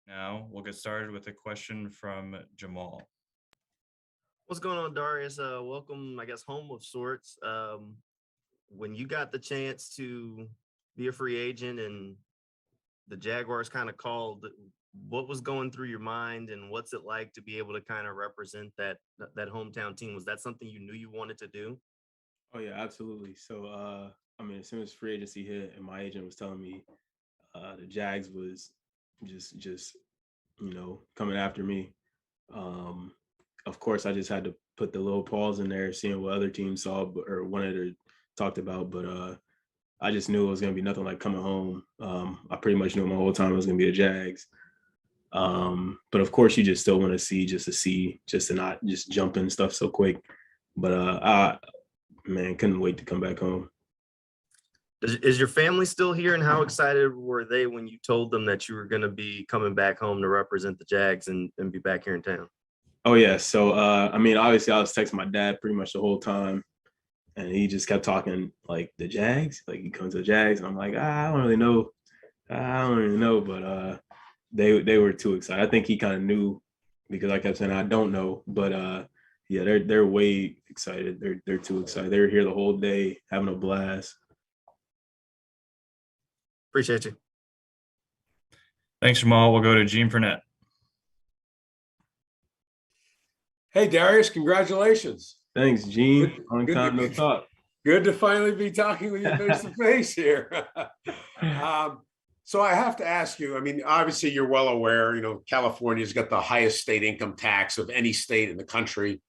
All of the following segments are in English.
Now we'll get started with a question from Jamal. What's going on, Darius? Welcome, I guess, home of sorts. When you got the chance to be a free agent and the Jaguars kind of called, what was going through your mind and what's it like to be able to kind of represent that hometown team? Was that something you knew you wanted to do? Oh yeah, absolutely. So as soon as free agency hit and my agent was telling me the Jags was just coming after me. Of course I just had to put the little pause in there, seeing what other teams saw or wanted or talked about, but I just knew it was gonna be nothing like coming home. I pretty much knew my whole time it was gonna be the Jags. But of course you just still want to see, just to not just jump in stuff so quick. But couldn't wait to come back home. Is your family still here, and how excited were they when you told them that you were going to be coming back home to represent the Jags and be back here in town? Oh yeah. So obviously I was texting my dad pretty much the whole time, and he just kept talking like the Jags, like he comes to the Jags, and I'm like, I don't really know, but they were too excited. I think he kind of knew because I kept saying I don't know, but yeah, they're way excited. They're too excited. They were here the whole day having a blast. Appreciate you. Thanks, Jamal. We'll go to Gene Purnett. Hey, Darius, congratulations. Thanks, Gene. Long time no talk. Good to finally be talking with you face to face here. So I have to ask you, I mean, obviously you're well aware, California's got the highest state income tax of any state in the country.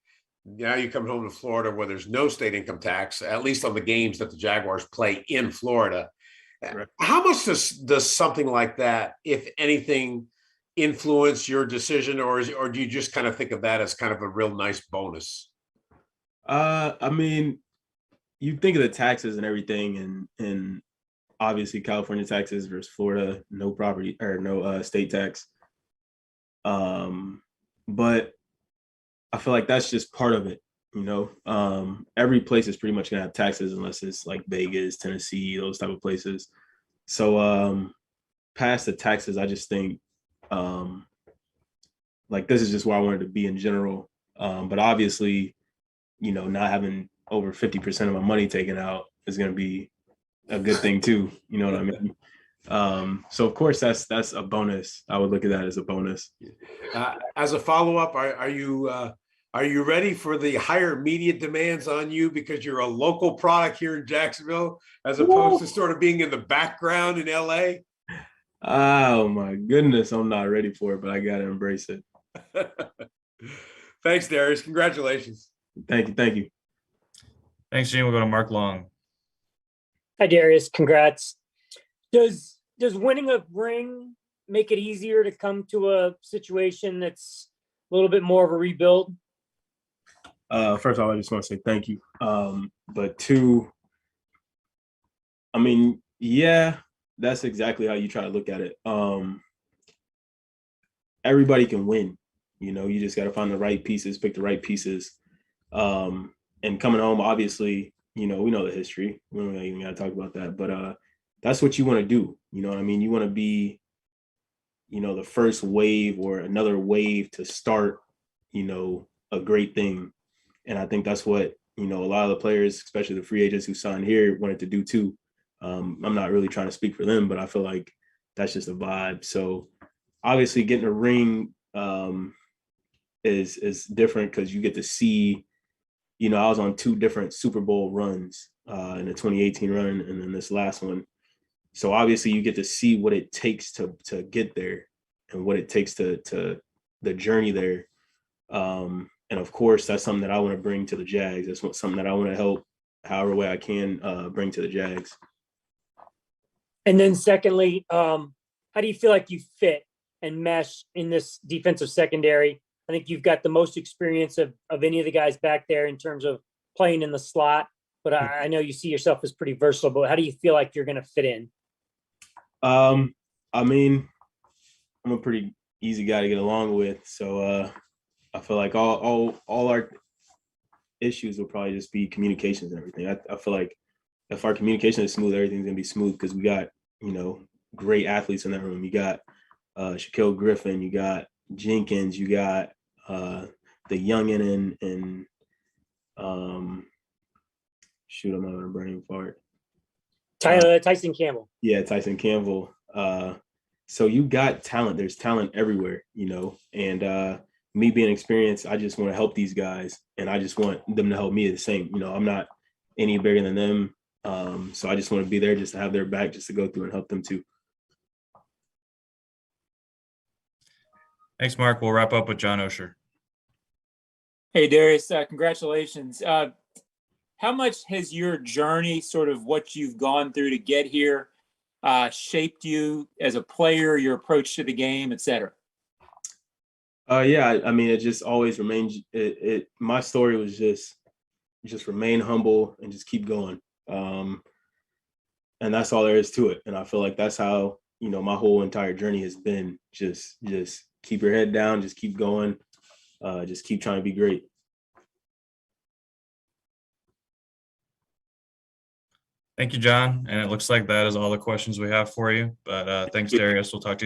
Now you come home to Florida where there's no state income tax, at least on the games that the Jaguars play in Florida. Right. How much does something like that, if anything, influence your decision, or do you just kind of think of that as kind of a real nice bonus? You think of the taxes and everything, and obviously California taxes versus Florida, no property or no state tax. But I feel like that's just part of it. Every place is pretty much gonna have taxes unless it's like Vegas, Tennessee, those type of places. So past the taxes, I just think like this is just where I wanted to be in general. But obviously, not having over 50% of my money taken out is gonna be a good thing too. You know what I mean? So of course that's a bonus. I would look at that as a bonus. As a follow-up, are you ready for the higher media demands on you because you're a local product here in Jacksonville, as opposed to sort of being in the background in LA? Oh my goodness, I'm not ready for it, but I gotta embrace it. Thanks, Darius. Congratulations. Thank you. Thanks, Gene. We'll go to Mark Long. Hi, Darius. Congrats. Does winning a ring make it easier to come to a situation that's a little bit more of a rebuild? First of all, I just want to say thank you. But two, yeah, that's exactly how you try to look at it. Everybody can win. You just got to find the right pieces, pick the right pieces. And coming home, obviously, we know the history. We don't even got to talk about that. But that's what you want to do. You know what I mean? You want to be, the first wave or another wave to start, a great thing. And I think that's what, a lot of the players, especially the free agents who signed here, wanted to do too. I'm not really trying to speak for them, but I feel like that's just a vibe. So obviously getting a ring is different because you get to see, I was on two different Super Bowl runs in the 2018 run and then this last one. So obviously you get to see what it takes to get there and what it takes to the journey there. And of course, that's something that I want to bring to the Jags. That's something that I want to help however way I can bring to the Jags. And then secondly, how do you feel like you fit and mesh in this defensive secondary? I think you've got the most experience of any of the guys back there in terms of playing in the slot, but I know you see yourself as pretty versatile, but how do you feel like you're going to fit in? I'm a pretty easy guy to get along with. So I feel like all our issues will probably just be communications and everything. I feel like if our communication is smooth, everything's gonna be smooth because we got, great athletes in that room. You got Shaquille Griffin, you got Jenkins, you got the youngin and shoot, I'm having a brain fart. Tyson Campbell. Yeah, Tyson Campbell. So you got talent. There's talent everywhere, and me being experienced, I just want to help these guys, and I just want them to help me the same. I'm not any bigger than them. So I just want to be there just to have their back, just to go through and help them too. Thanks, Mark. We'll wrap up with John Osher. Hey, Darius, congratulations. How much has your journey, sort of what you've gone through to get here, shaped you as a player, your approach to the game, et cetera? Yeah, I mean, it just always remains. My story was just remain humble and just keep going. And that's all there is to it. And I feel like that's how, my whole entire journey has been. Just keep your head down, just keep going, just keep trying to be great. Thank you, John. And it looks like that is all the questions we have for you. But thanks, Darius. We'll talk to you.